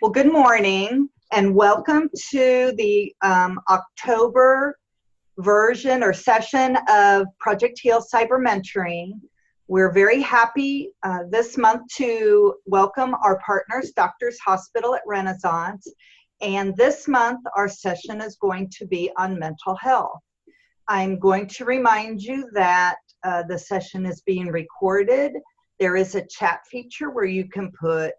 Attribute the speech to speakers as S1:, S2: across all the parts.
S1: Well, good morning and welcome to the October version or session of Project HEAL Cybermentoring. We're very happy this month to welcome our partners, Doctors Hospital at Renaissance. And this month, our session is going to be on mental health. I'm going to remind you that the session is being recorded. There is a chat feature where you can put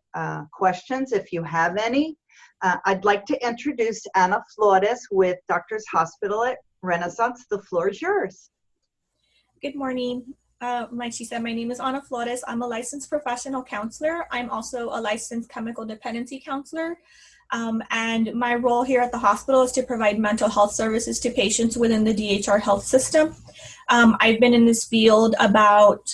S1: questions if you have any. I'd like to introduce Ana Flores with Doctors Hospital at Renaissance. The floor is yours.
S2: Good morning. She said my name is Ana Flores. I'm a licensed professional counselor. I'm also a licensed chemical dependency counselor. And my role here at the hospital is to provide mental health services to patients within the DHR health system. I've been in this field about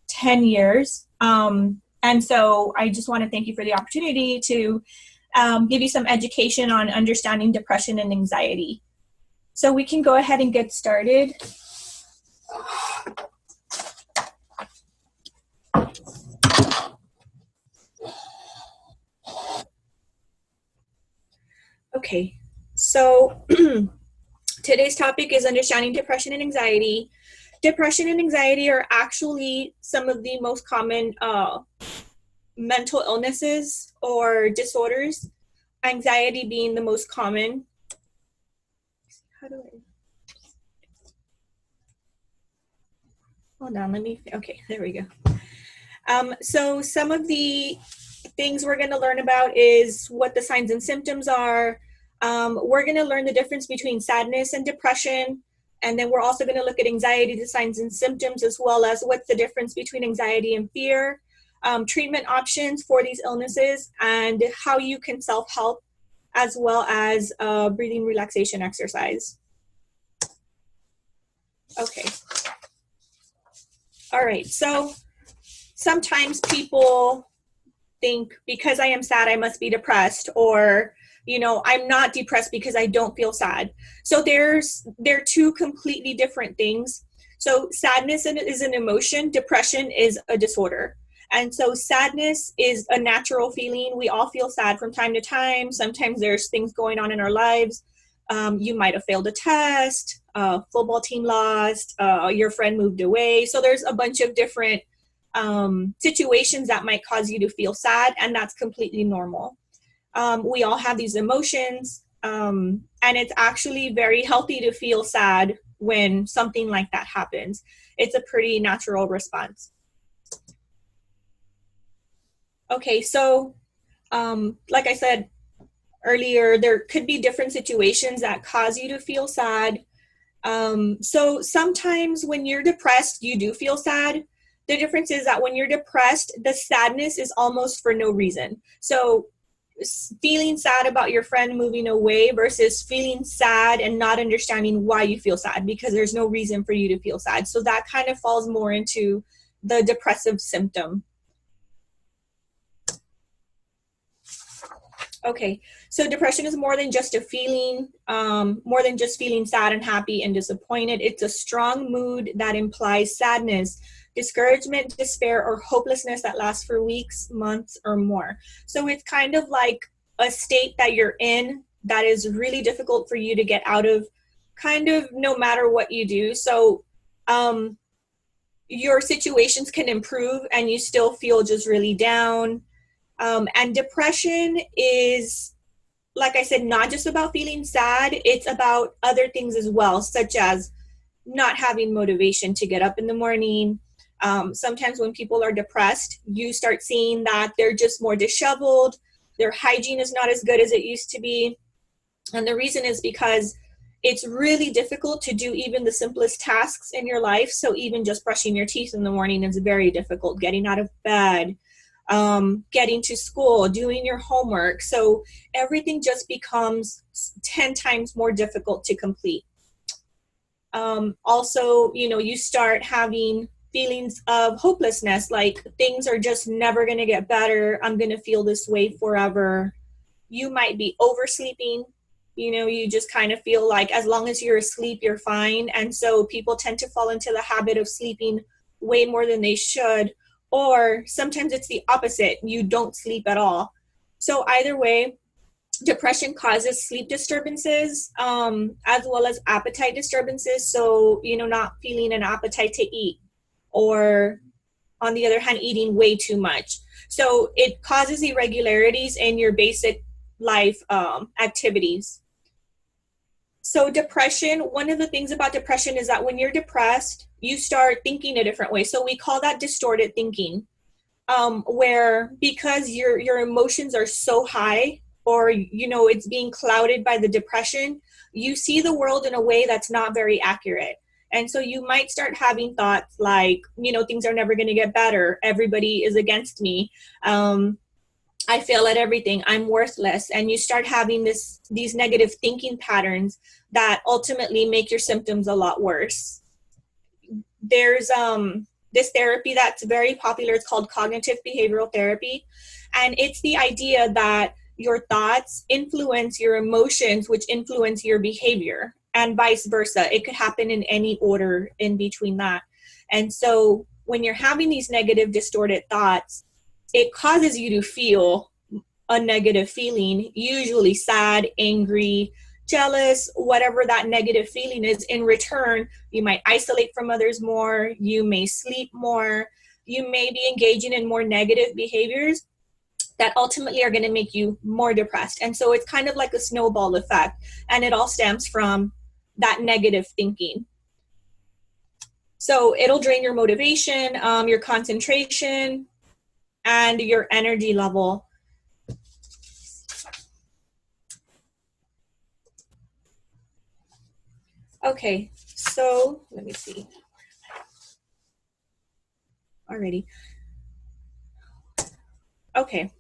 S2: 10 years. And so I just want to thank you for the opportunity to give you some education on understanding depression and anxiety. So we can go ahead and get started. Okay, so today's topic is understanding depression and anxiety. Depression and anxiety are actually some of the most common mental illnesses or disorders, anxiety being the most common. Hold on, okay, there we go. So some of the things we're going to learn about is what the signs and symptoms are. We're going to learn the difference between sadness and depression. And then we're also going to look at anxiety, the signs and symptoms, as well as what's the difference between anxiety and fear, treatment options for these illnesses, and how you can self-help, as well as breathing relaxation exercise. Okay. All right. So sometimes people think because I am sad, I must be depressed, or I'm not depressed because I don't feel sad. So they're two completely different things. So sadness is an emotion, depression is a disorder. And so sadness is a natural feeling. We all feel sad from time to time. Sometimes there's things going on in our lives. You might have failed a test, football team lost, your friend moved away. So there's a bunch of different situations that might cause you to feel sad, and that's completely normal. We all have these emotions, and it's actually very healthy to feel sad when something like that happens. It's a pretty natural response. Okay, so like I said earlier, there could be different situations that cause you to feel sad. So sometimes when you're depressed, you do feel sad. The difference is that when you're depressed, the sadness is almost for no reason. So feeling sad about your friend moving away versus feeling sad and not understanding why you feel sad, because there's no reason for you to feel sad. So that kind of falls more into the depressive symptom. Okay, so depression is more than just a feeling, more than just feeling sad and happy and disappointed. It's a strong mood that implies sadness, discouragement, despair, or hopelessness that lasts for weeks, months, or more. So it's kind of like a state that you're in that is really difficult for you to get out of, kind of no matter what you do. So your situations can improve and you still feel just really down. And depression is, like I said, not just about feeling sad. It's about other things as well, such as not having motivation to get up in the morning. Sometimes when people are depressed, you start seeing that they're just more disheveled. Their hygiene is not as good as it used to be. And the reason is because it's really difficult to do even the simplest tasks in your life. So even just brushing your teeth in the morning is very difficult. Getting out of bed, getting to school, doing your homework. So everything just becomes 10 times more difficult to complete. Also, you start having feelings of hopelessness, like things are just never going to get better. I'm going to feel this way forever. You might be oversleeping. You just kind of feel like as long as you're asleep, you're fine. And so people tend to fall into the habit of sleeping way more than they should. Or sometimes it's the opposite. You don't sleep at all. So either way, depression causes sleep disturbances, as well as appetite disturbances. So, not feeling an appetite to eat, or on the other hand, eating way too much. So it causes irregularities in your basic life activities. So depression, one of the things about depression is that when you're depressed, you start thinking a different way. So we call that distorted thinking, where because your emotions are so high, or it's being clouded by the depression, you see the world in a way that's not very accurate. And so you might start having thoughts like, things are never going to get better, everybody is against me, I fail at everything, I'm worthless. And you start having these negative thinking patterns that ultimately make your symptoms a lot worse. There's this therapy that's very popular. It's called cognitive behavioral therapy. And it's the idea that your thoughts influence your emotions, which influence your behavior, and vice versa. It could happen in any order in between that. And so when you're having these negative, distorted thoughts, it causes you to feel a negative feeling, usually sad, angry, jealous, whatever that negative feeling is. In return, you might isolate from others more, you may sleep more, you may be engaging in more negative behaviors that ultimately are going to make you more depressed. And so it's kind of like a snowball effect, and it all stems from that negative thinking. So it'll drain your motivation, your concentration, and your energy level. Okay, so let me see. Alrighty. Okay,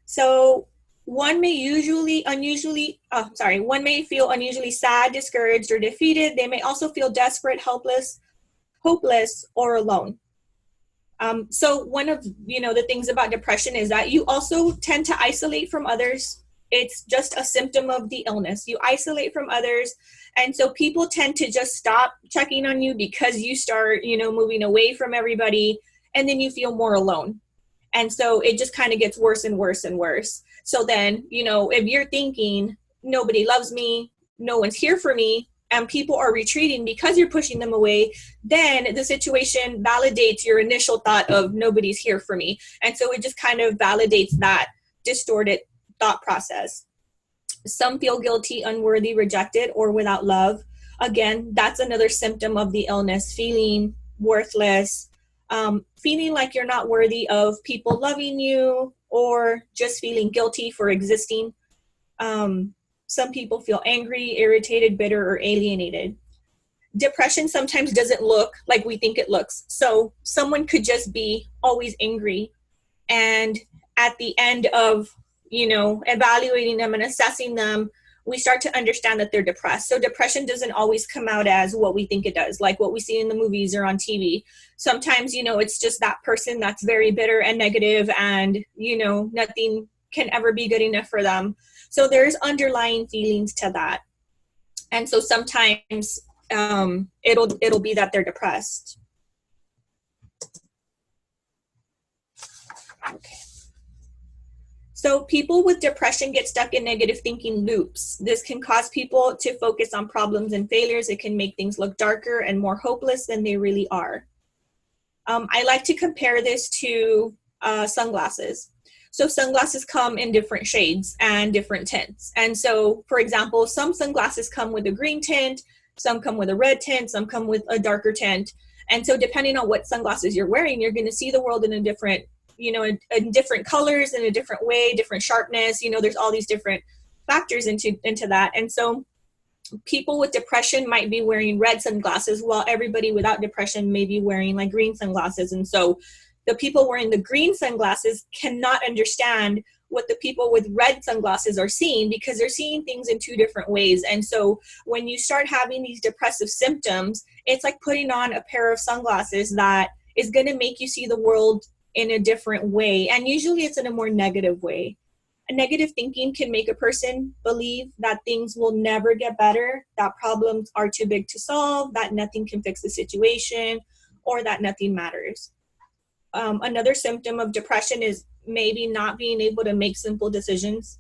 S2: so one may one may feel unusually sad, discouraged, or defeated. They may also feel desperate, helpless, hopeless, or alone. So one of the things about depression is that you also tend to isolate from others. It's just a symptom of the illness. You isolate from others. And so people tend to just stop checking on you because you start, moving away from everybody, and then you feel more alone. And so it just kind of gets worse and worse and worse. So then, if you're thinking, nobody loves me, no one's here for me, and people are retreating because you're pushing them away, then the situation validates your initial thought of nobody's here for me. And so it just kind of validates that distorted thought process. Some feel guilty, unworthy, rejected, or without love. Again, that's another symptom of the illness, feeling worthless, feeling like you're not worthy of people loving you, or just feeling guilty for existing. Some people feel angry, irritated, bitter, or alienated. Depression sometimes doesn't look like we think it looks. So someone could just be always angry, and at the end of evaluating them and assessing them, we start to understand that they're depressed. So depression doesn't always come out as what we think it does, like what we see in the movies or on TV. Sometimes, it's just that person that's very bitter and negative, and, nothing can ever be good enough for them. So there's underlying feelings to that. And so sometimes it'll be that they're depressed. Okay. So people with depression get stuck in negative thinking loops. This can cause people to focus on problems and failures. It can make things look darker and more hopeless than they really are. I like to compare this to sunglasses. So sunglasses come in different shades and different tints. And so, for example, some sunglasses come with a green tint, some come with a red tint, some come with a darker tint. And so depending on what sunglasses you're wearing, you're going to see the world in a different, in different colors, in a different way, different sharpness. There's all these different factors into that. And so people with depression might be wearing red sunglasses, while everybody without depression may be wearing like green sunglasses. And so the people wearing the green sunglasses cannot understand what the people with red sunglasses are seeing, because they're seeing things in two different ways. And so when you start having these depressive symptoms, it's like putting on a pair of sunglasses that is going to make you see the world in a different way. And usually it's in a more negative way. A negative thinking can make a person believe that things will never get better, that problems are too big to solve, that nothing can fix the situation, or that nothing matters. Another symptom of depression is maybe not being able to make simple decisions.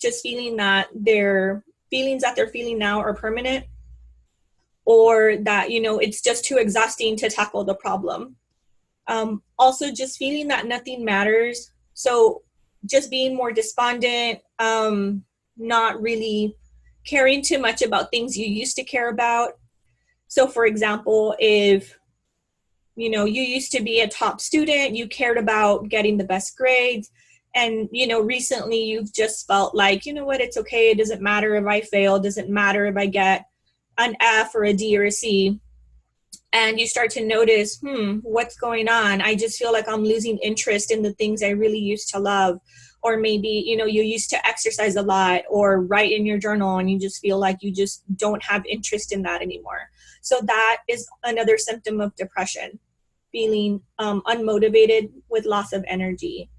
S2: Just feeling that their feelings that they're feeling now are permanent, or that, you know, it's just too exhausting to tackle the problem. Also just feeling that nothing matters. So just being more despondent, not really caring too much about things you used to care about. So for example, if, you know, you used to be a top student, you cared about getting the best grades, and, you know, recently you've just felt like, you know what, it's okay. It doesn't matter if I fail. It doesn't matter if I get an F or a D or a C. And you start to notice, what's going on? I just feel like I'm losing interest in the things I really used to love. Or maybe, you know, you used to exercise a lot or write in your journal, and you just feel like you just don't have interest in that anymore. So that is another symptom of depression, feeling unmotivated with loss of energy.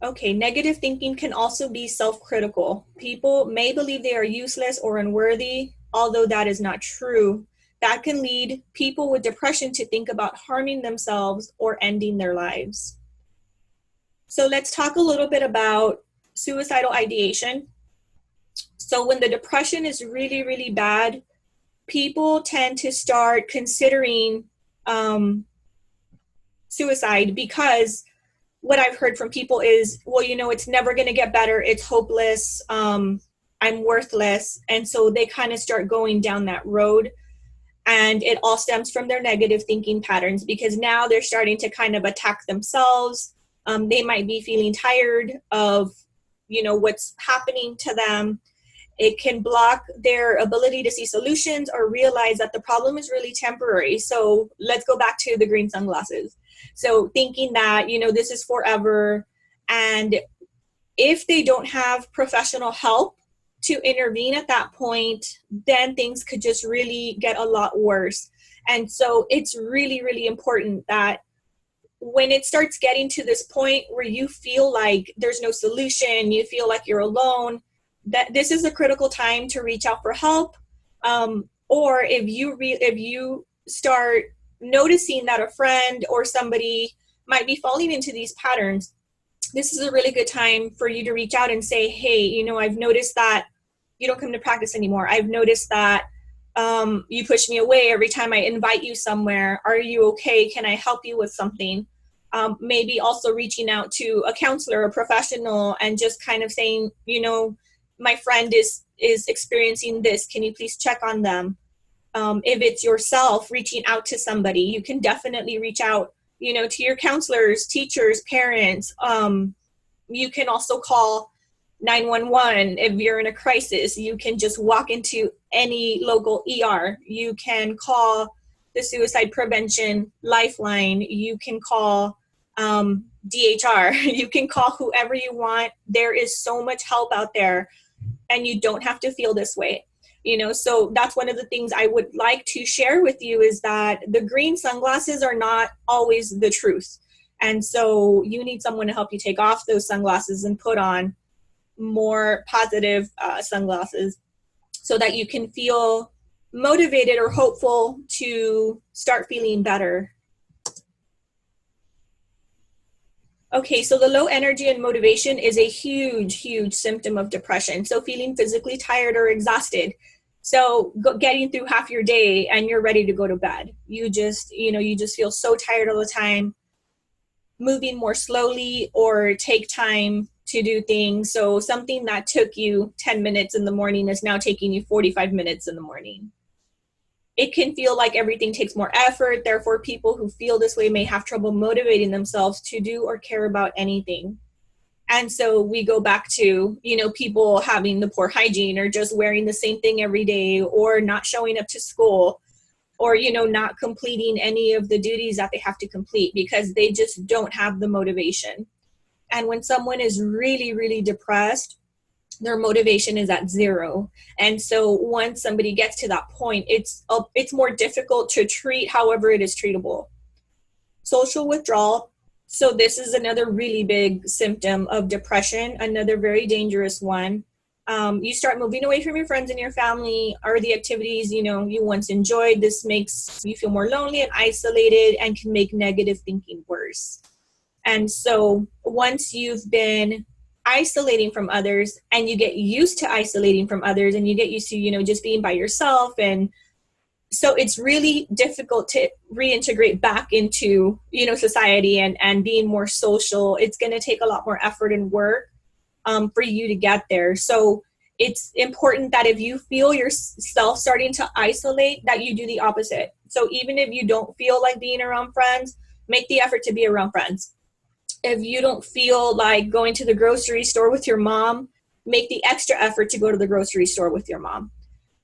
S2: Okay, negative thinking can also be self-critical. People may believe they are useless or unworthy, although that is not true. That can lead people with depression to think about harming themselves or ending their lives. So let's talk a little bit about suicidal ideation. So when the depression is really, really bad, people tend to start considering suicide, because what I've heard from people is, well, you know, it's never going to get better. It's hopeless. I'm worthless. And so they kind of start going down that road. And it all stems from their negative thinking patterns, because now they're starting to kind of attack themselves. They might be feeling tired of, you know, what's happening to them. It can block their ability to see solutions or realize that the problem is really temporary. So let's go back to the green sunglasses. So thinking that, you know, this is forever. And if they don't have professional help to intervene at that point, then things could just really get a lot worse. And so it's really, really important that when it starts getting to this point where you feel like there's no solution, you feel like you're alone, that this is a critical time to reach out for help. Or if you start noticing that a friend or somebody might be falling into these patterns, this is a really good time for you to reach out and say, hey, you know, I've noticed that you don't come to practice anymore. I've noticed that you push me away every time I invite you somewhere. Are you okay? Can I help you with something? Maybe also reaching out to a counselor, a professional, and just kind of saying, you know, my friend is experiencing this. Can you please check on them? If it's yourself reaching out to somebody, you can definitely reach out, you know, to your counselors, teachers, parents. You can also call 911 if you're in a crisis. You can just walk into any local ER. You can call the Suicide Prevention Lifeline. You can call DHR. You can call whoever you want. There is so much help out there, and you don't have to feel this way. You know, so that's one of the things I would like to share with you, is that the green sunglasses are not always the truth. And so you need someone to help you take off those sunglasses and put on more positive sunglasses, so that you can feel motivated or hopeful to start feeling better. Okay, so the low energy and motivation is a huge, huge symptom of depression. So feeling physically tired or exhausted. So getting through half your day and you're ready to go to bed. You just feel so tired all the time. Moving more slowly or take time to do things. So something that took you 10 minutes in the morning is now taking you 45 minutes in the morning. It can feel like everything takes more effort. Therefore, people who feel this way may have trouble motivating themselves to do or care about anything. And so we go back to, you know, people having the poor hygiene, or just wearing the same thing every day, or not showing up to school, or, you know, not completing any of the duties that they have to complete because they just don't have the motivation. And when someone is really, really depressed, their motivation is at zero. And so once somebody gets to that point, it's more difficult to treat. However, it is treatable. Social withdrawal. So this is another really big symptom of depression, another very dangerous one. You start moving away from your friends and your family or the activities, you know, you once enjoyed. This makes you feel more lonely and isolated and can make negative thinking worse. And so once you've been isolating from others and you get used to isolating from others and you get used to, you know, just being by yourself, and so it's really difficult to reintegrate back into, you know, society and being more social. It's going to take a lot more effort and work for you to get there. So it's important that if you feel yourself starting to isolate, that you do the opposite. So even if you don't feel like being around friends, make the effort to be around friends. If you don't feel like going to the grocery store with your mom, make the extra effort to go to the grocery store with your mom.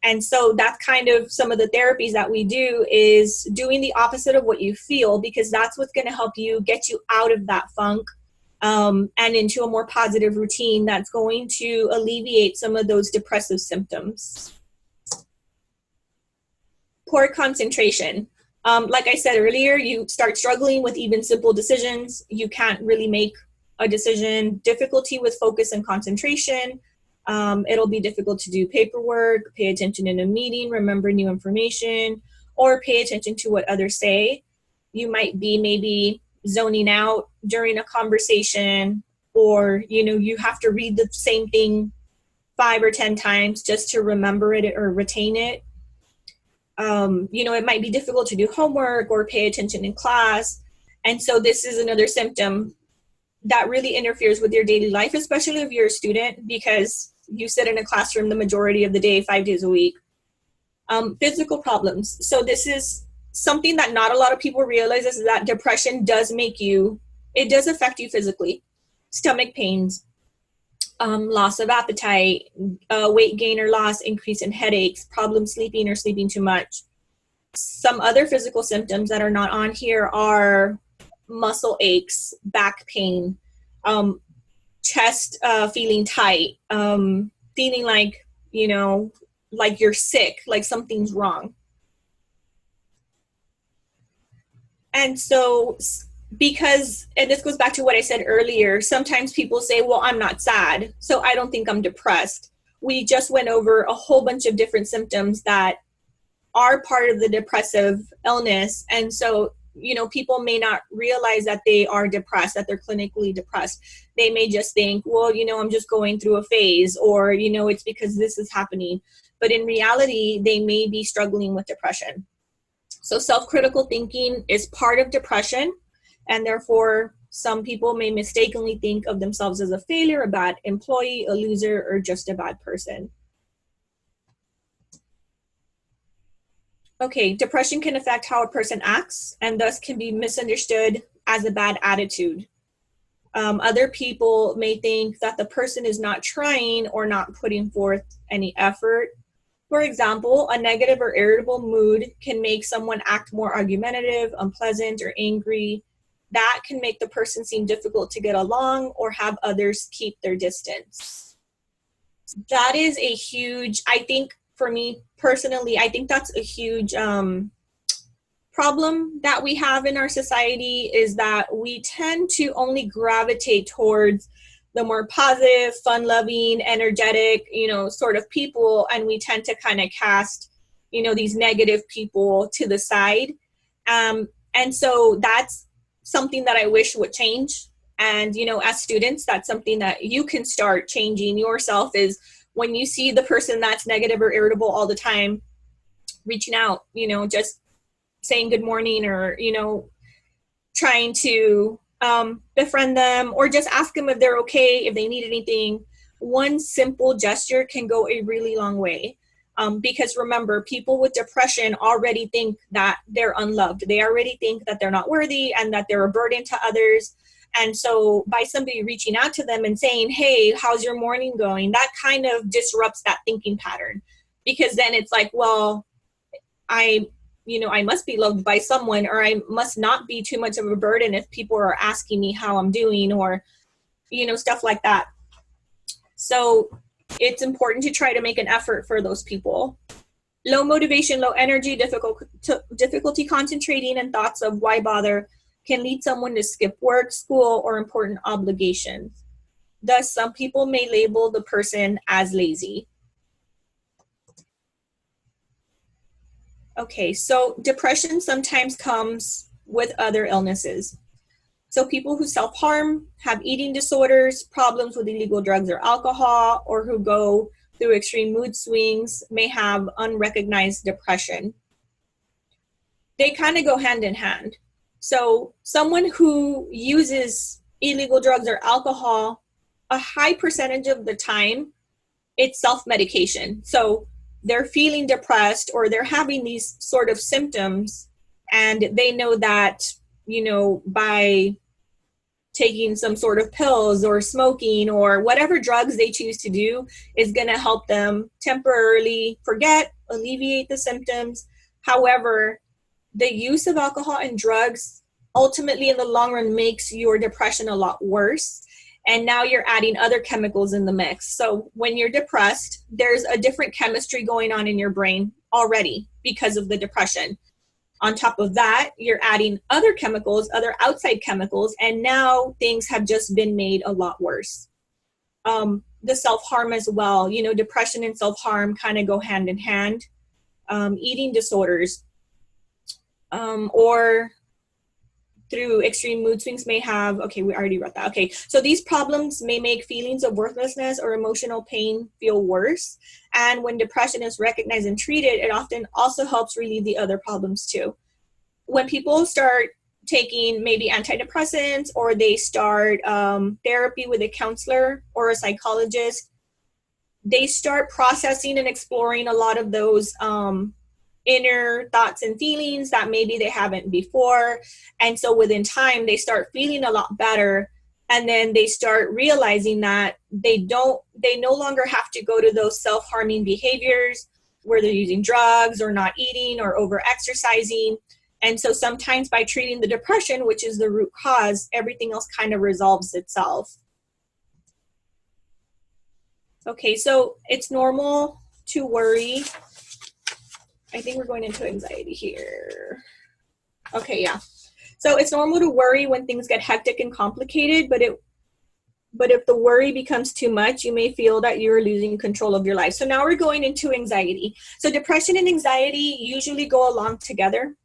S2: And so that's kind of some of the therapies that we do, is doing the opposite of what you feel, because that's what's going to help you get you out of that funk and into a more positive routine that's going to alleviate some of those depressive symptoms. Poor concentration. Like I said earlier, you start struggling with even simple decisions. You can't really make a decision. Difficulty with focus and concentration. It'll be difficult to do paperwork, pay attention in a meeting, remember new information, or pay attention to what others say. You might be maybe zoning out during a conversation, or, you know, you have to read the same thing 5 or 10 times just to remember it or retain it. You know, it might be difficult to do homework or pay attention in class. And so this is another symptom that really interferes with your daily life, especially if you're a student, because you sit in a classroom the majority of the day, 5 days a week. Physical problems. So this is something that not a lot of people realize, is that depression does it does affect you physically. Stomach pains, loss of appetite, weight gain or loss, increase in headaches, problem sleeping or sleeping too much. Some other physical symptoms that are not on here are muscle aches, back pain, chest feeling tight, feeling like, you know, like you're sick, like something's wrong. And so because, and this goes back to what I said earlier, sometimes people say, well, I'm not sad, so I don't think I'm depressed. We just went over a whole bunch of different symptoms that are part of the depressive illness. And so, you know, people may not realize that they are depressed, that they're clinically depressed. They may just think, well, you know, I'm just going through a phase, or, you know, it's because this is happening. But in reality, they may be struggling with depression. So self-critical thinking is part of depression, and therefore some people may mistakenly think of themselves as a failure, a bad employee, a loser, or just a bad person. Okay, depression can affect how a person acts and thus can be misunderstood as a bad attitude. Other people may think that the person is not trying or not putting forth any effort. For example, a negative or irritable mood can make someone act more argumentative, unpleasant, or angry. That can make the person seem difficult to get along or have others keep their distance. That is a huge, I think, for me personally, I think that's a huge problem that we have in our society, is that we tend to only gravitate towards the more positive, fun-loving, energetic, you know, sort of people, and we tend to kind of cast, you know, these negative people to the side. And so that's something that I wish would change. And, you know, as students, that's something that you can start changing yourself, is when you see the person that's negative or irritable all the time, reaching out, you know, just saying good morning, or, you know, trying to befriend them, or just ask them if they're okay, if they need anything. One simple gesture can go a really long way. Because remember, people with depression already think that they're unloved. They already think that they're not worthy and that they're a burden to others. And so by somebody reaching out to them and saying, hey, how's your morning going? That kind of disrupts that thinking pattern, because then it's like, well, I must be loved by someone, or I must not be too much of a burden if people are asking me how I'm doing, or, you know, stuff like that. So it's important to try to make an effort for those people. Low motivation, low energy, difficulty concentrating, and thoughts of why bother can lead someone to skip work, school, or important obligations. Thus, some people may label the person as lazy. Okay, so depression sometimes comes with other illnesses. So people who self-harm, have eating disorders, problems with illegal drugs or alcohol, or who go through extreme mood swings may have unrecognized depression. They kind of go hand in hand. So someone who uses illegal drugs or alcohol, a high percentage of the time, it's self-medication. So they're feeling depressed or they're having these sort of symptoms, and they know that, you know, by taking some sort of pills or smoking or whatever drugs they choose to do is going to help them temporarily forget, alleviate the symptoms. However, the use of alcohol and drugs ultimately in the long run makes your depression a lot worse. And now you're adding other chemicals in the mix. So when you're depressed, there's a different chemistry going on in your brain already because of the depression. On top of that, you're adding other chemicals, other outside chemicals, and now things have just been made a lot worse. The self-harm as well, you know, depression and self-harm kind of go hand in hand. Eating disorders, or through extreme mood swings may have, okay, we already read that. Okay, so these problems may make feelings of worthlessness or emotional pain feel worse. And when depression is recognized and treated, it often also helps relieve the other problems too. When people start taking maybe antidepressants or they start therapy with a counselor or a psychologist, they start processing and exploring a lot of those inner thoughts and feelings that maybe they haven't before. And so within time, they start feeling a lot better. And then they start realizing that they no longer have to go to those self-harming behaviors where they're using drugs or not eating or over-exercising. And so sometimes by treating the depression, which is the root cause, everything else kind of resolves itself. Okay, so it's normal to worry. I think we're going into anxiety here. Okay, yeah. So it's normal to worry when things get hectic and complicated, but if the worry becomes too much, you may feel that you're losing control of your life. So now we're going into anxiety. So depression and anxiety usually go along together.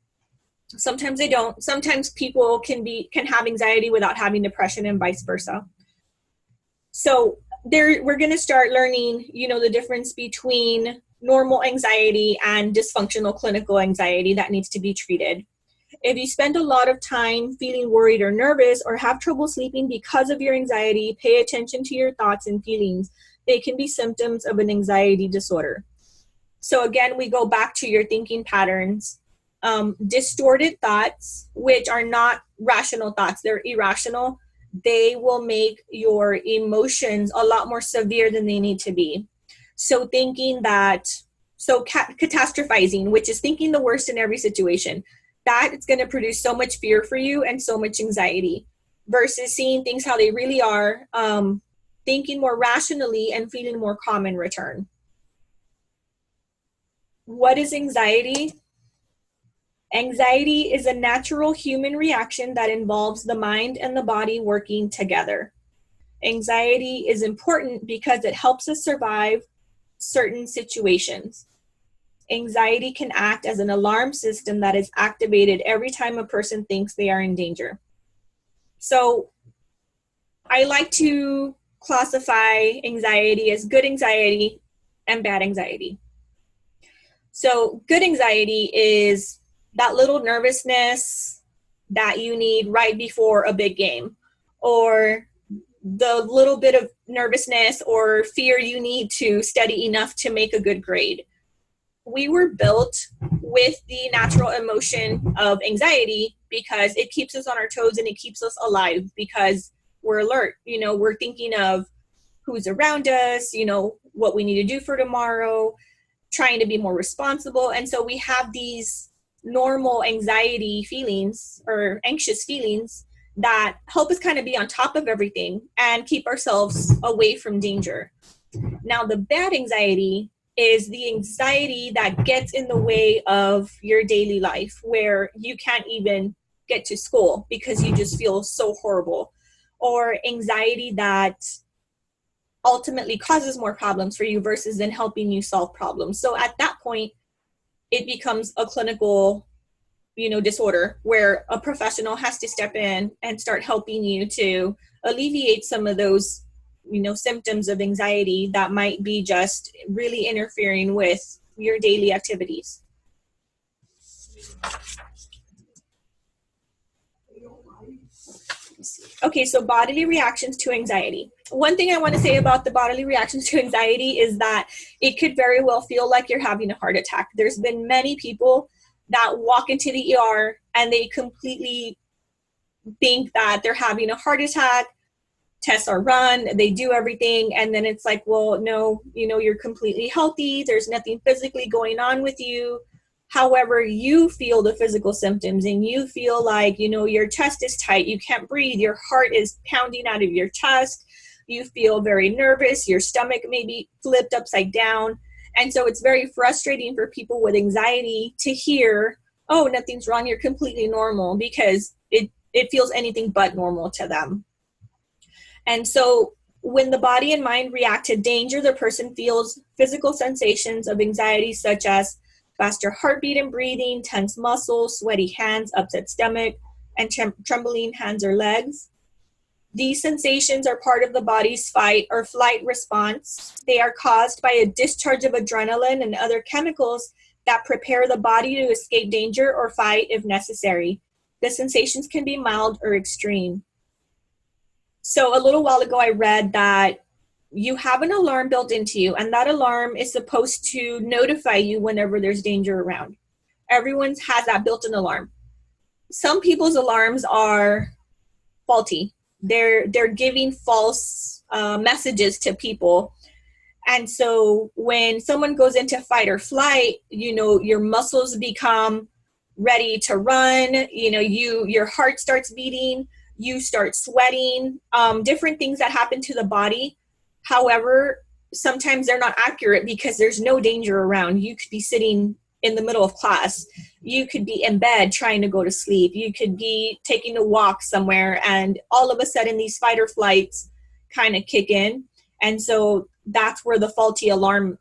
S2: Sometimes they don't. Sometimes people can have anxiety without having depression and vice versa. So we're going to start learning, you know, the difference between normal anxiety and dysfunctional clinical anxiety that needs to be treated. If you spend a lot of time feeling worried or nervous or have trouble sleeping because of your anxiety, pay attention to your thoughts and feelings. They can be symptoms of an anxiety disorder. So again, we go back to your thinking patterns. Distorted thoughts, which are not rational thoughts, they're irrational. They will make your emotions a lot more severe than they need to be. So catastrophizing, which is thinking the worst in every situation, that is going to produce so much fear for you and so much anxiety, versus seeing things how they really are, thinking more rationally and feeling more calm in return. What is anxiety? Anxiety is a natural human reaction that involves the mind and the body working together. Anxiety is important because it helps us survive certain situations. Anxiety can act as an alarm system that is activated every time a person thinks they are in danger. So I like to classify anxiety as good anxiety and bad anxiety. So good anxiety is that little nervousness that you need right before a big game, or the little bit of nervousness or fear you need to study enough to make a good grade. We were built with the natural emotion of anxiety because it keeps us on our toes and it keeps us alive because we're alert. You know, we're thinking of who's around us, you know, what we need to do for tomorrow, trying to be more responsible. And so we have these normal anxiety feelings or anxious feelings that help us kind of be on top of everything and keep ourselves away from danger. Now, the bad anxiety is the anxiety that gets in the way of your daily life, where you can't even get to school because you just feel so horrible, or anxiety that ultimately causes more problems for you versus then helping you solve problems. So at that point, it becomes a clinical, disorder where a professional has to step in and start helping you to alleviate some of those, symptoms of anxiety that might be just really interfering with your daily activities. Okay, so bodily reactions to anxiety. One thing I want to say about the bodily reactions to anxiety is that it could very well feel like you're having a heart attack. There's been many people that walk into the ER and they completely think that they're having a heart attack. Tests are run, they do everything, and then it's like, well, no, you're completely healthy. There's nothing physically going on with you. However, you feel the physical symptoms and you feel like, your chest is tight, you can't breathe, your heart is pounding out of your chest, you feel very nervous, your stomach may be flipped upside down. And so it's very frustrating for people with anxiety to hear, oh, nothing's wrong, you're completely normal, because it feels anything but normal to them. And so when the body and mind react to danger, the person feels physical sensations of anxiety such as faster heartbeat and breathing, tense muscles, sweaty hands, upset stomach, and trembling hands or legs. These sensations are part of the body's fight or flight response. They are caused by a discharge of adrenaline and other chemicals that prepare the body to escape danger or fight if necessary. The sensations can be mild or extreme. So a little while ago, I read that you have an alarm built into you, and that alarm is supposed to notify you whenever there's danger around. Everyone has that built-in alarm. Some people's alarms are faulty. They're giving false messages to people. And so when someone goes into fight or flight, your muscles become ready to run, your heart starts beating, you start sweating, different things that happen to the body. However, sometimes they're not accurate because there's no danger around. You could be sitting in the middle of class. You could be in bed trying to go to sleep. You could be taking a walk somewhere, and all of a sudden these fight or flights kind of kick in. And so that's where the faulty alarm,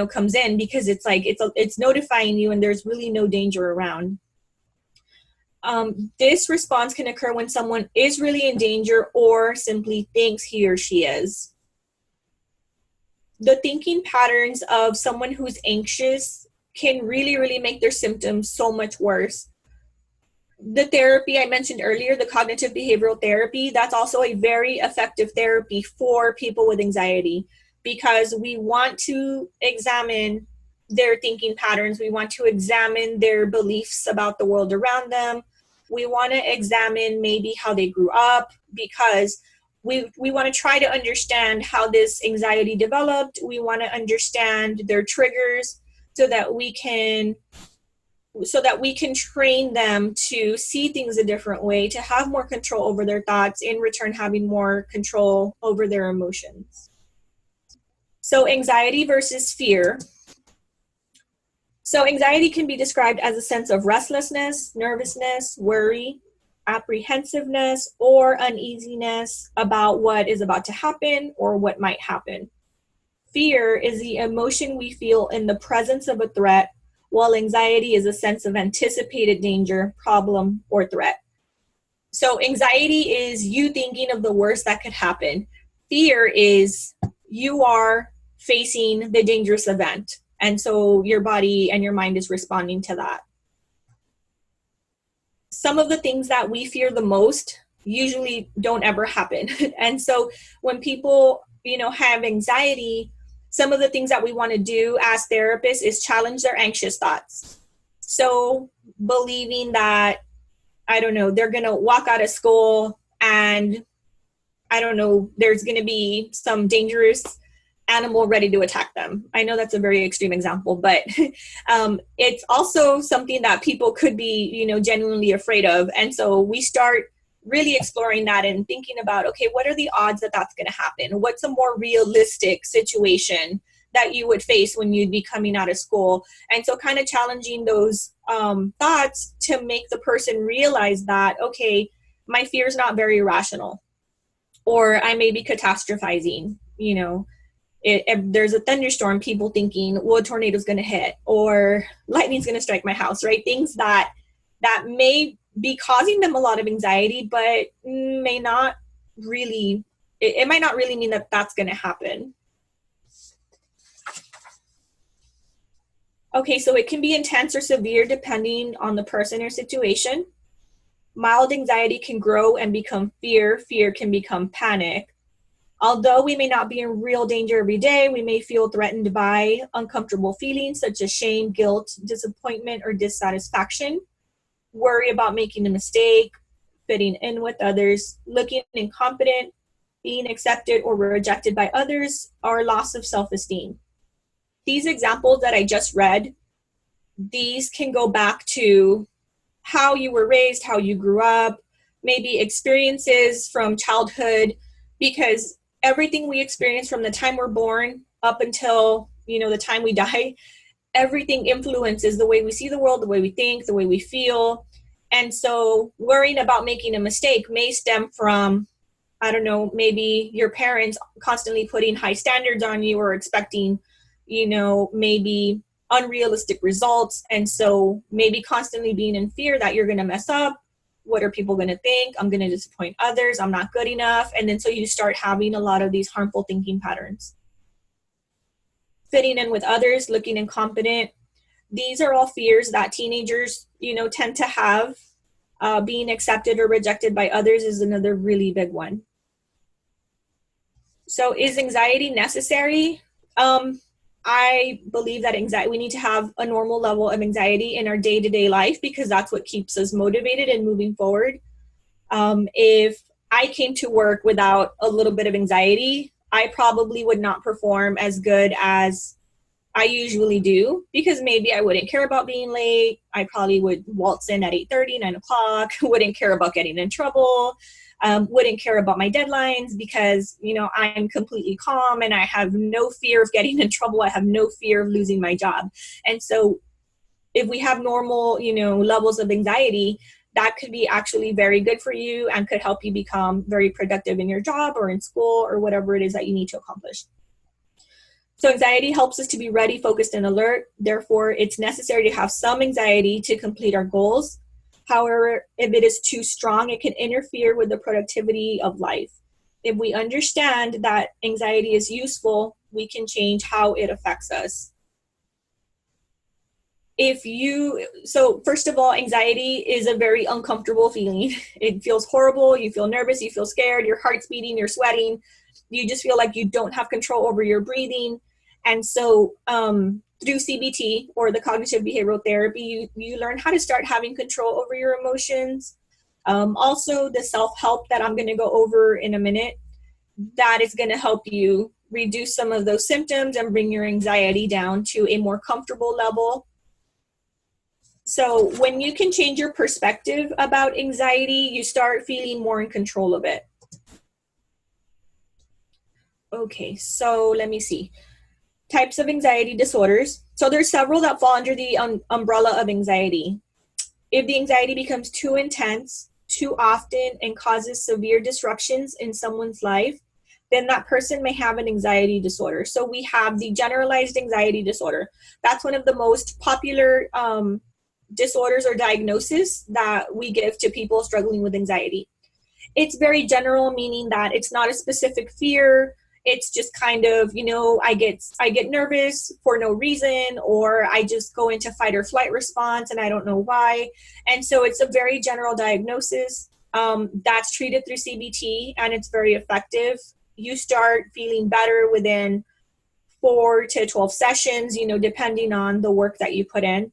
S2: comes in, because it's like it's notifying you and there's really no danger around. This response can occur when someone is really in danger or simply thinks he or she is. The thinking patterns of someone who's anxious can really, really make their symptoms so much worse. The therapy I mentioned earlier, the cognitive behavioral therapy, that's also a very effective therapy for people with anxiety, because we want to examine their thinking patterns. We want to examine their beliefs about the world around them. We want to examine maybe how they grew up, because we want to try to understand how this anxiety developed. We want to understand their triggers so that we can train them to see things a different way, to have more control over their thoughts, in return having more control over their emotions. So anxiety versus fear. So anxiety can be described as a sense of restlessness, nervousness, worry, apprehensiveness, or uneasiness about what is about to happen or what might happen. Fear is the emotion we feel in the presence of a threat, while anxiety is a sense of anticipated danger, problem, or threat. So anxiety is you thinking of the worst that could happen. Fear is you are facing the dangerous event. And so your body and your mind is responding to that. Some of the things that we fear the most usually don't ever happen. And so when people, have anxiety, some of the things that we want to do as therapists is challenge their anxious thoughts. So believing that, they're going to walk out of school and, there's going to be some dangerous animal ready to attack them. I know that's a very extreme example, but it's also something that people could be, genuinely afraid of. And so we start really exploring that and thinking about, okay, what are the odds that that's going to happen? What's a more realistic situation that you would face when you'd be coming out of school? And so kind of challenging those thoughts to make the person realize that, okay, my fear is not very rational. or I may be catastrophizing, you know, if there's a thunderstorm, people thinking, well, a tornado's going to hit or lightning's going to strike my house, right? Things that may be causing them a lot of anxiety, but may not really, it might not really mean that that's going to happen. Okay, so it can be intense or severe depending on the person or situation. Mild anxiety can grow and become fear. Fear can become panic. Although we may not be in real danger every day, we may feel threatened by uncomfortable feelings such as shame, guilt, disappointment, or dissatisfaction. Worry about making a mistake, fitting in with others, looking incompetent, being accepted or rejected by others, or loss of self-esteem. These examples that I just read, these can go back to how you were raised, how you grew up, maybe experiences from childhood, because everything we experience from the time we're born up until, you know, the time we die, everything influences the way we see the world, the way we think, the way we feel. And so worrying about making a mistake may stem from, I don't know, maybe your parents constantly putting high standards on you or expecting, you know, maybe unrealistic results. And so maybe constantly being in fear that you're going to mess up. What are people going to think? I'm going to disappoint others. I'm not good enough. And then so you start having a lot of these harmful thinking patterns. Fitting in with others, looking incompetent. These are all fears that teenagers, you know, tend to have. Being accepted or rejected by others is another really big one. So is anxiety necessary? I believe that we need to have a normal level of anxiety in our day-to-day life because that's what keeps us motivated and moving forward. If I came to work without a little bit of anxiety, I probably would not perform as good as I usually do because maybe I wouldn't care about being late. I probably would waltz in at 8:30, 9 o'clock, wouldn't care about getting in trouble. Wouldn't care about my deadlines because, you know, I'm completely calm and I have no fear of getting in trouble. I have no fear of losing my job. And so if we have normal, you know, levels of anxiety, that could be actually very good for you and could help you become very productive in your job or in school or whatever it is that you need to accomplish. So anxiety helps us to be ready, focused, and alert. Therefore, it's necessary to have some anxiety to complete our goals. However, if it is too strong, it can interfere with the productivity of life. If we understand that anxiety is useful, we can change how it affects us. So first of all, anxiety is a very uncomfortable feeling. It feels horrible. You feel nervous. You feel scared. Your heart's beating. You're sweating. You just feel like you don't have control over your breathing. And so through CBT or the cognitive behavioral therapy, you learn how to start having control over your emotions. Also, the self-help that I'm going to go over in a minute, that is going to help you reduce some of those symptoms and bring your anxiety down to a more comfortable level. So when you can change your perspective about anxiety, you start feeling more in control of it. Okay, so let me see. Types of anxiety disorders. So there's several that fall under the umbrella of anxiety. If the anxiety becomes too intense, too often, and causes severe disruptions in someone's life, then that person may have an anxiety disorder. So we have the generalized anxiety disorder. That's one of the most popular disorders or diagnoses that we give to people struggling with anxiety. It's very general, meaning that it's not a specific fear. It's just kind of, you know, I get nervous for no reason, or I just go into fight or flight response and I don't know why. And so it's a very general diagnosis that's treated through CBT, and it's very effective. You start feeling better within 4 to 12 sessions, you know, depending on the work that you put in.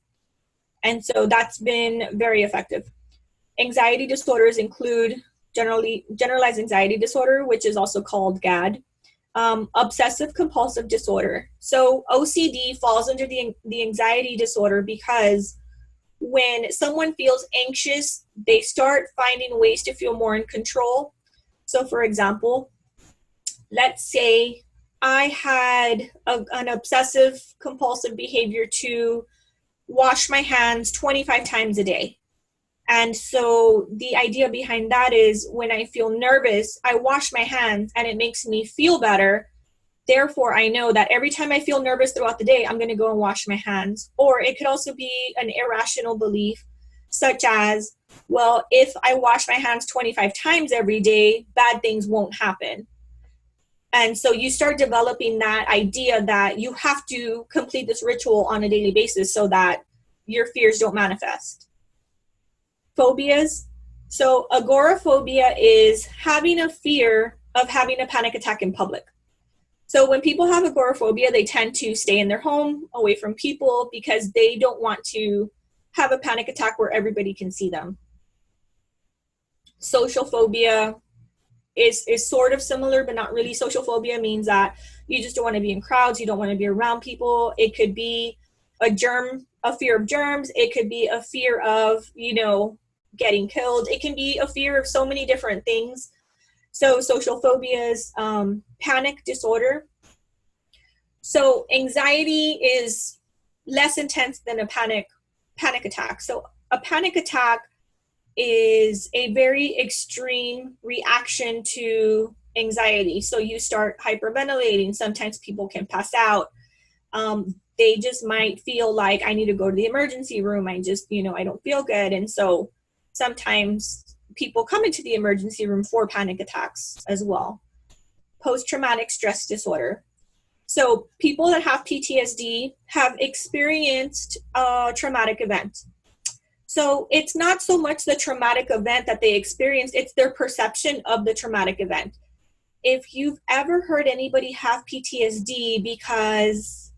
S2: And so that's been very effective. Anxiety disorders include generalized anxiety disorder, which is also called GAD. Obsessive compulsive disorder. So OCD falls under the anxiety disorder because when someone feels anxious, they start finding ways to feel more in control. So for example, let's say I had an obsessive compulsive behavior to wash my hands 25 times a day. And so the idea behind that is when I feel nervous, I wash my hands and it makes me feel better. Therefore, I know that every time I feel nervous throughout the day, I'm going to go and wash my hands. Or it could also be an irrational belief, such as, well, if I wash my hands 25 times every day, bad things won't happen. And so you start developing that idea that you have to complete this ritual on a daily basis so that your fears don't manifest. Phobias. So agoraphobia is having a fear of having a panic attack in public. So when people have agoraphobia, they tend to stay in their home, away from people, because they don't want to have a panic attack where everybody can see them. Social phobia is sort of similar, but not really. Social phobia means that you just don't want to be in crowds, you don't want to be around people. It could be a fear of germs. It could be a fear of, getting killed. It can be a fear of so many different things. So social phobias, panic disorder. So anxiety is less intense than a panic attack. So a panic attack is a very extreme reaction to anxiety. So you start hyperventilating. Sometimes people can pass out. They just might feel like, I need to go to the emergency room. I just, I don't feel good. And so sometimes people come into the emergency room for panic attacks as well. Post-traumatic stress disorder. So people that have PTSD have experienced a traumatic event. So it's not so much the traumatic event that they experienced, it's their perception of the traumatic event. If you've ever heard anybody have PTSD because,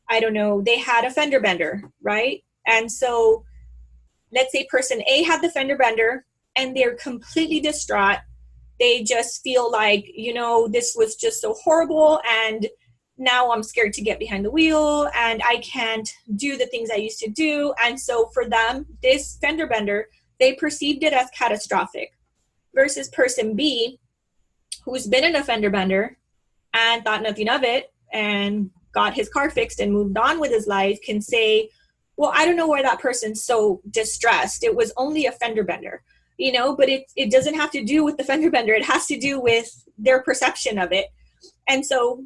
S2: I don't know, they had a fender bender, right? And so let's say person A had the fender bender and they're completely distraught. They just feel like, this was just so horrible and now I'm scared to get behind the wheel and I can't do the things I used to do. And so for them, this fender bender, they perceived it as catastrophic, versus person B, who's been in a fender bender and thought nothing of it and got his car fixed and moved on with his life, can say, well, I don't know why that person's so distressed. It was only a fender bender, but it doesn't have to do with the fender bender. It has to do with their perception of it. And so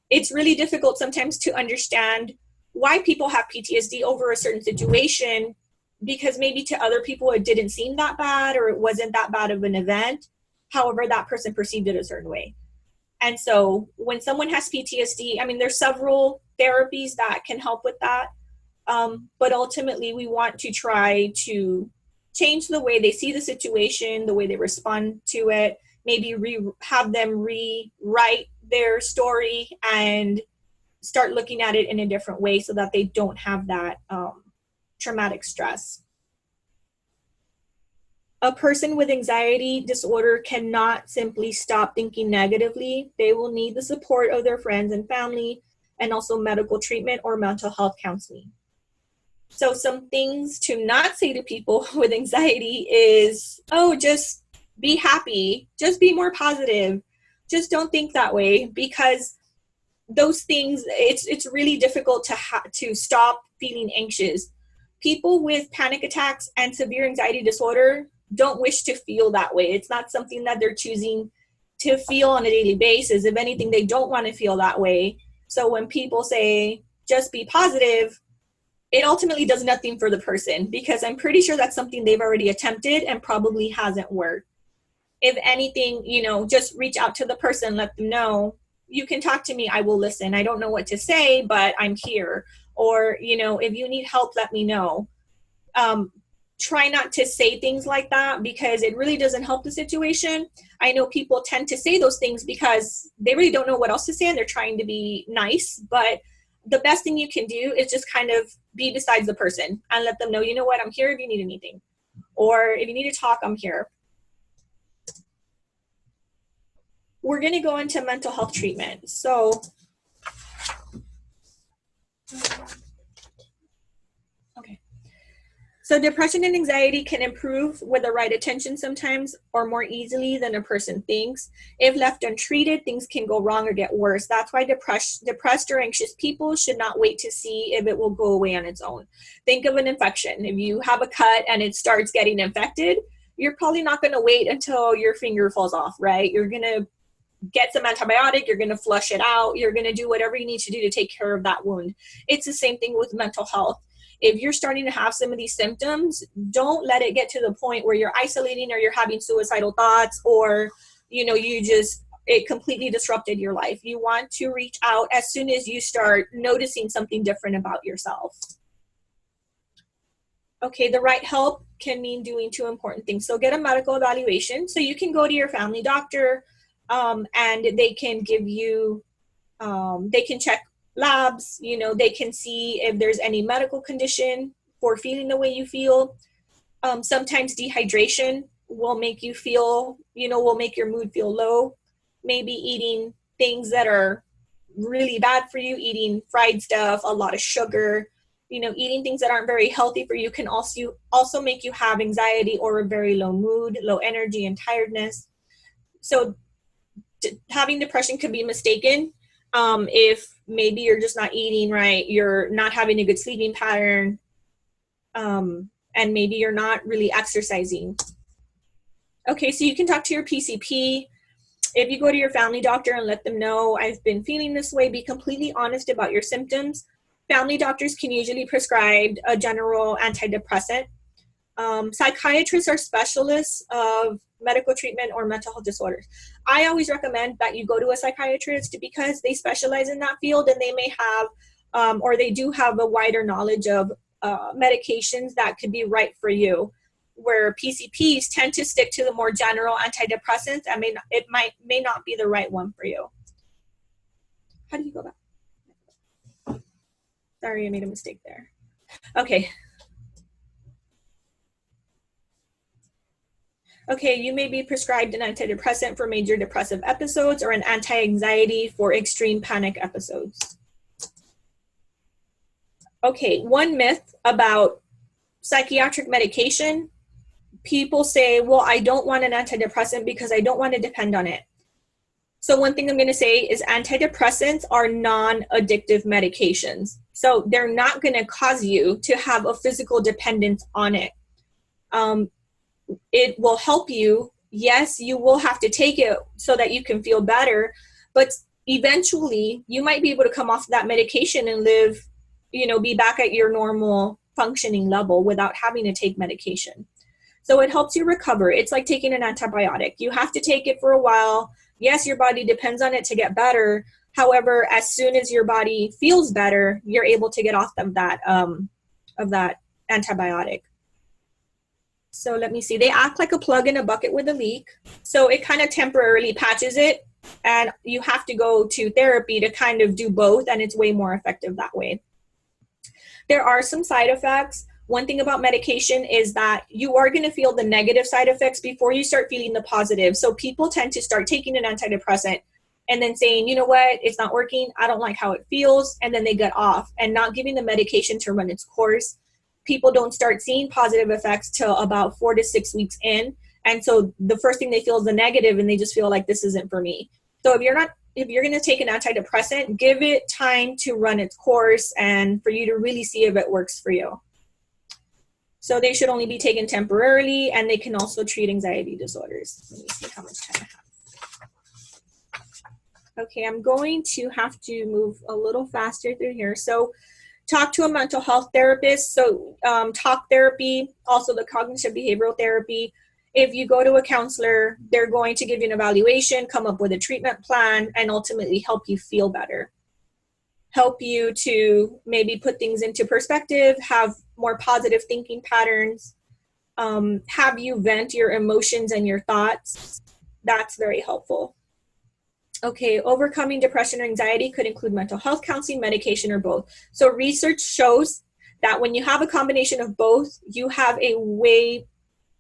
S2: it's really difficult sometimes to understand why people have PTSD over a certain situation, because maybe to other people it didn't seem that bad or it wasn't that bad of an event. However, that person perceived it a certain way. And so when someone has PTSD, there's several therapies that can help with that. But ultimately, we want to try to change the way they see the situation, the way they respond to it, maybe have them rewrite their story and start looking at it in a different way so that they don't have that traumatic stress. A person with anxiety disorder cannot simply stop thinking negatively. They will need the support of their friends and family and also medical treatment or mental health counseling. So some things to not say to people with anxiety is, oh, just be happy, just be more positive, just don't think that way, because those things, it's really difficult to stop feeling anxious. People with panic attacks and severe anxiety disorder don't wish to feel that way. It's not something that they're choosing to feel on a daily basis. If anything, they don't want to feel that way. So when people say, just be positive, it ultimately does nothing for the person, because I'm pretty sure that's something they've already attempted and probably hasn't worked. If anything, just reach out to the person, let them know, you can talk to me, I will listen. I don't know what to say, but I'm here. Or, if you need help, let me know. Try not to say things like that, because it really doesn't help the situation. I know people tend to say those things because they really don't know what else to say and they're trying to be nice, but the best thing you can do is just kind of be besides the person and let them know, you know what, I'm here if you need anything. Or if you need to talk, I'm here. We're going to go into mental health treatment. So, okay. So depression and anxiety can improve with the right attention sometimes, or more easily than a person thinks. If left untreated, things can go wrong or get worse. That's why depressed or anxious people should not wait to see if it will go away on its own. Think of an infection. If you have a cut and it starts getting infected, you're probably not going to wait until your finger falls off, right? You're going to get some antibiotic, you're going to flush it out, you're going to do whatever you need to do to take care of that wound. It's the same thing with mental health. If you're starting to have some of these symptoms, don't let it get to the point where you're isolating or you're having suicidal thoughts, or, you know, it completely disrupted your life. You want to reach out as soon as you start noticing something different about yourself. Okay, the right help can mean doing two important things. So get a medical evaluation. So you can go to your family doctor, and they can give you, they can check labs, you know, they can see if there's any medical condition for feeling the way you feel. Sometimes dehydration will make you feel, you know, will make your mood feel low. Maybe eating things that are really bad for you, eating fried stuff, a lot of sugar, you know, eating things that aren't very healthy for you can also make you have anxiety or a very low mood, low energy, and tiredness. So having depression could be mistaken if maybe you're just not eating right, you're not having a good sleeping pattern, and maybe you're not really exercising. Okay, so you can talk to your PCP. If you go to your family doctor and let them know, I've been feeling this way, be completely honest about your symptoms. Family doctors can usually prescribe a general antidepressant. Psychiatrists are specialists of medical treatment or mental health disorders. I always recommend that you go to a psychiatrist because they specialize in that field, and they may have, or they do have a wider knowledge of medications that could be right for you, where PCPs tend to stick to the more general antidepressants, and may not be the right one for you. How do you go back? Sorry, I made a mistake there. Okay. Okay, you may be prescribed an antidepressant for major depressive episodes or an anti-anxiety for extreme panic episodes. Okay, one myth about psychiatric medication. People say, well, I don't want an antidepressant because I don't want to depend on it. So one thing I'm going to say is antidepressants are non-addictive medications. So they're not going to cause you to have a physical dependence on it. It will help you. Yes, you will have to take it so that you can feel better, but eventually you might be able to come off that medication and live, you know, be back at your normal functioning level without having to take medication. So it helps you recover. It's like taking an antibiotic. You have to take it for a while. Yes, your body depends on it to get better. However, as soon as your body feels better, you're able to get off of that antibiotic. So let me see. They act like a plug in a bucket with a leak. So it kind of temporarily patches it, and you have to go to therapy to kind of do both, and it's way more effective that way. There are some side effects. One thing about medication is that you are going to feel the negative side effects before you start feeling the positive. So people tend to start taking an antidepressant and then saying, you know what, it's not working. I don't like how it feels. And then they get off and not giving the medication to run its course. People don't start seeing positive effects till about 4 to 6 weeks in. And so the first thing they feel is the negative, and they just feel like this isn't for me. So if you're going to take an antidepressant, give it time to run its course and for you to really see if it works for you. So they should only be taken temporarily, and they can also treat anxiety disorders. Let me see how much time I have. Okay, I'm going to have to move a little faster through here. So talk to a mental health therapist. So talk therapy, also the cognitive behavioral therapy. If you go to a counselor, they're going to give you an evaluation, come up with a treatment plan, and ultimately help you feel better. Help you to maybe put things into perspective, have more positive thinking patterns, have you vent your emotions and your thoughts. That's very helpful. Okay, overcoming depression or anxiety could include mental health counseling, medication, or both. So research shows that when you have a combination of both, you have a way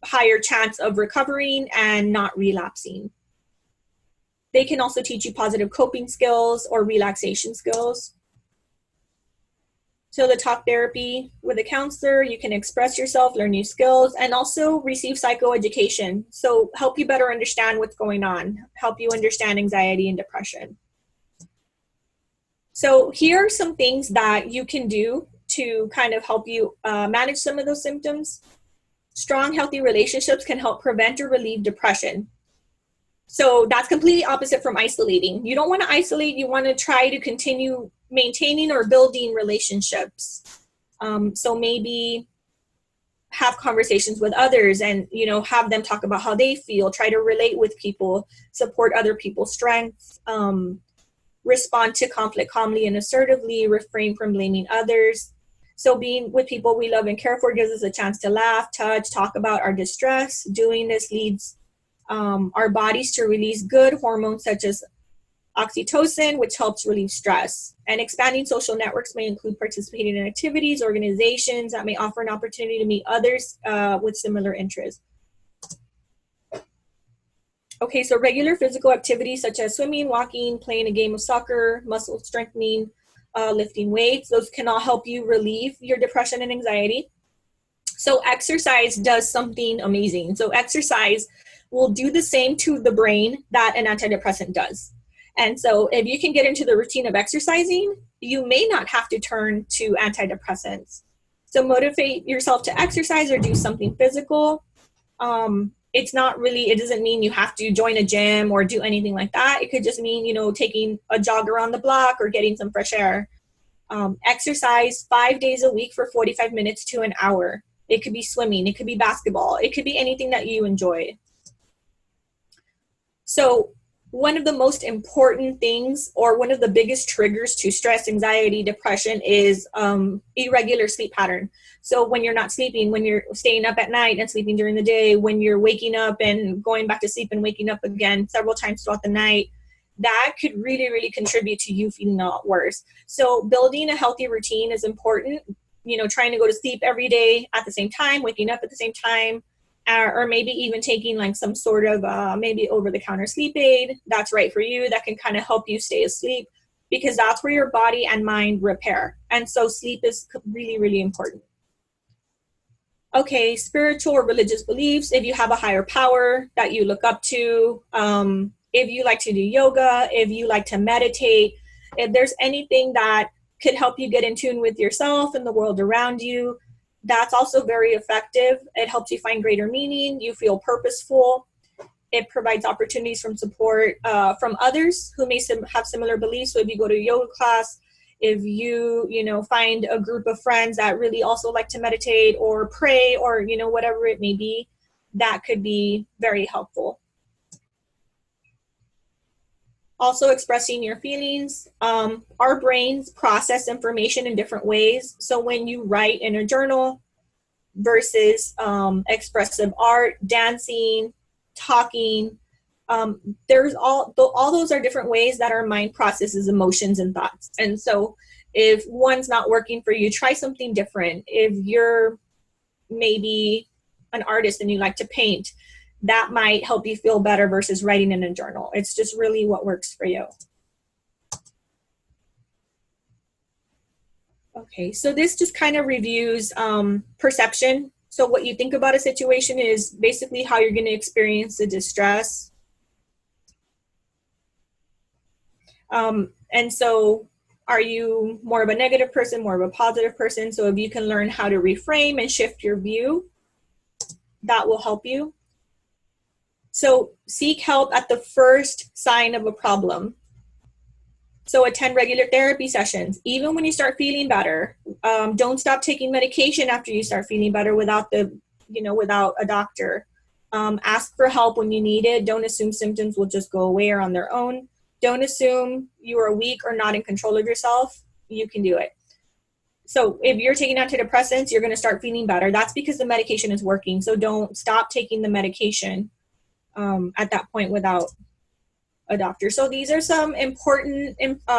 S2: higher chance of recovering and not relapsing. They can also teach you positive coping skills or relaxation skills. So the talk therapy with a counselor, you can express yourself, learn new skills, and also receive psychoeducation. So help you better understand what's going on, help you understand anxiety and depression. So here are some things that you can do to kind of help you manage some of those symptoms. Strong, healthy relationships can help prevent or relieve depression. So that's completely opposite from isolating. You don't want to isolate. You want to try to continue maintaining or building relationships. So maybe have conversations with others and, you know, have them talk about how they feel, try to relate with people, support other people's strengths, respond to conflict calmly and assertively, refrain from blaming others. So being with people we love and care for gives us a chance to laugh, touch, talk about our distress. Doing this leads our bodies to release good hormones such as oxytocin, which helps relieve stress. And expanding social networks may include participating in activities, organizations that may offer an opportunity to meet others with similar interests. Okay, so regular physical activities such as swimming, walking, playing a game of soccer, muscle strengthening, lifting weights, those can all help you relieve your depression and anxiety. So exercise does something amazing. So exercise will do the same to the brain that an antidepressant does. And so if you can get into the routine of exercising, you may not have to turn to antidepressants. So motivate yourself to exercise or do something physical. It's not really, it doesn't mean you have to join a gym or do anything like that. It could just mean, you know, taking a jog around the block or getting some fresh air. Exercise 5 days a week for 45 minutes to an hour. It could be swimming, it could be basketball, it could be anything that you enjoy. So one of the most important things, or one of the biggest triggers to stress, anxiety, depression is irregular sleep pattern. So when you're not sleeping, when you're staying up at night and sleeping during the day, when you're waking up and going back to sleep and waking up again several times throughout the night, that could really, really contribute to you feeling a lot worse. So building a healthy routine is important. You know, trying to go to sleep every day at the same time, waking up at the same time, or maybe even taking like some sort of maybe over-the-counter sleep aid that's right for you, that can kind of help you stay asleep, because that's where your body and mind repair. And so sleep is really, really important. Okay, spiritual or religious beliefs. If you have a higher power that you look up to, if you like to do yoga, if you like to meditate, if there's anything that could help you get in tune with yourself and the world around you, that's also very effective. It helps you find greater meaning. You feel purposeful. It provides opportunities from support from others who may have similar beliefs. So if you go to a yoga class, if you find a group of friends that really also like to meditate or pray, or whatever it may be, that could be very helpful. Also, expressing your feelings. Our brains process information in different ways. So when you write in a journal versus expressive art, dancing, talking, there's all those are different ways that our mind processes emotions and thoughts. And so if one's not working for you, try something different. If you're maybe an artist and you like to paint, that might help you feel better versus writing in a journal. It's just really what works for you. Okay, so this just kind of reviews perception. So what you think about a situation is basically how you're going to experience the distress. And so are you more of a negative person, more of a positive person? So if you can learn how to reframe and shift your view, that will help you. So seek help at the first sign of a problem. So attend regular therapy sessions. Even when you start feeling better, don't stop taking medication after you start feeling better without a doctor. Ask for help when you need it. Don't assume symptoms will just go away or on their own. Don't assume you are weak or not in control of yourself. You can do it. So if you're taking antidepressants, you're going to start feeling better. That's because the medication is working. So don't stop taking the medication at that point without a doctor. So these are some important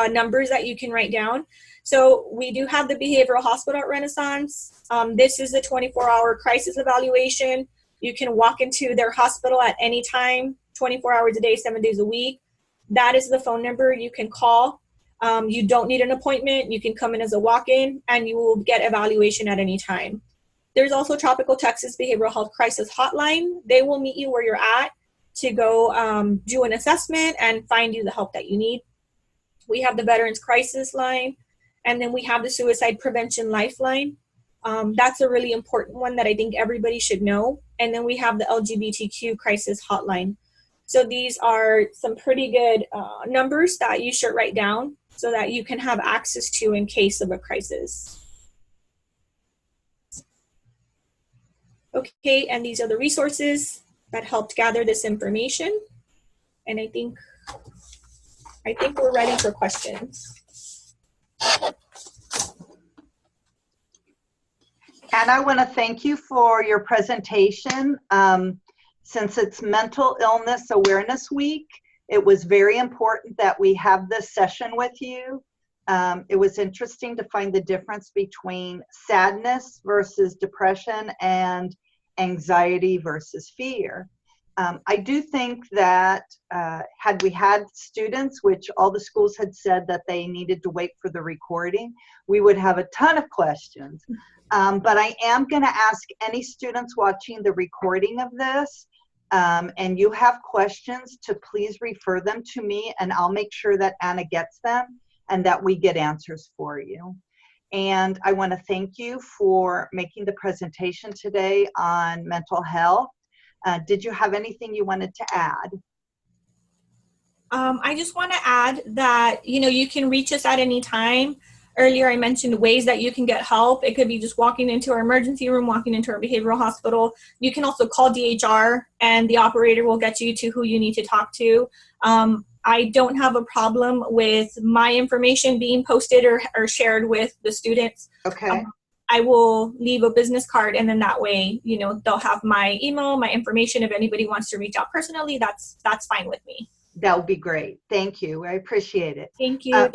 S2: numbers that you can write down. So we do have the behavioral hospital at Renaissance. This is a 24-hour crisis evaluation. You can walk into their hospital at any time, 24 hours a day, 7 days a week. That is the phone number you can call. You don't need an appointment. You can come in as a walk-in, and you will get evaluation at any time. There's also Tropical Texas Behavioral Health Crisis Hotline. They will meet you where you're at to go do an assessment and find you the help that you need. We have the Veterans Crisis Line, and then we have the Suicide Prevention Lifeline. That's a really important one that I think everybody should know. And then we have the LGBTQ Crisis Hotline. So these are some pretty good numbers that you should write down so that you can have access to in case of a crisis. Okay, and these are the resources that helped gather this information. And I think we're ready for questions.
S1: And I want to thank you for your presentation. Since it's Mental Illness Awareness Week, it was very important that we have this session with you. It was interesting to find the difference between sadness versus depression and anxiety versus fear. I do think that had we had students, which all the schools had said that they needed to wait for the recording, we would have a ton of questions. But I am going to ask any students watching the recording of this, and you have questions, to please refer them to me, and I'll make sure that Anna gets them and that we get answers for you. And I want to thank you for making the presentation today on mental health. Did you have anything you wanted to add?
S2: I just want to add that, you can reach us at any time. Earlier, I mentioned ways that you can get help. It could be just walking into our emergency room, walking into our behavioral hospital. You can also call DHR, and the operator will get you to who you need to talk to. I don't have a problem with my information being posted or shared with the students.
S1: Okay.
S2: I will leave a business card, and then that way, they'll have my email, my information. If anybody wants to reach out personally, that's fine with me.
S1: That would be great. Thank you. I appreciate it.
S2: Thank you.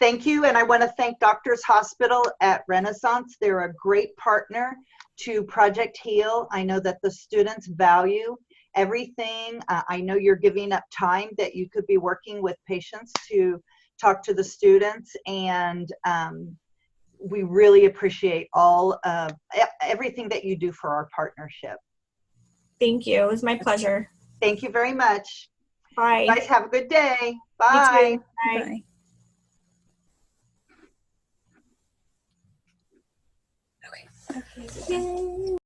S1: Thank you. And I want to thank Doctors Hospital at Renaissance. They're a great partner to Project HEAL. I know that the students value everything. I know you're giving up time that you could be working with patients to talk to the students, and we really appreciate all of everything that you do for our partnership.
S2: Thank you. It was my pleasure.
S1: Thank you very much.
S2: Bye.
S1: You guys have a good day. Bye.
S2: You too. Bye.
S3: Bye.
S2: Okay. Yay.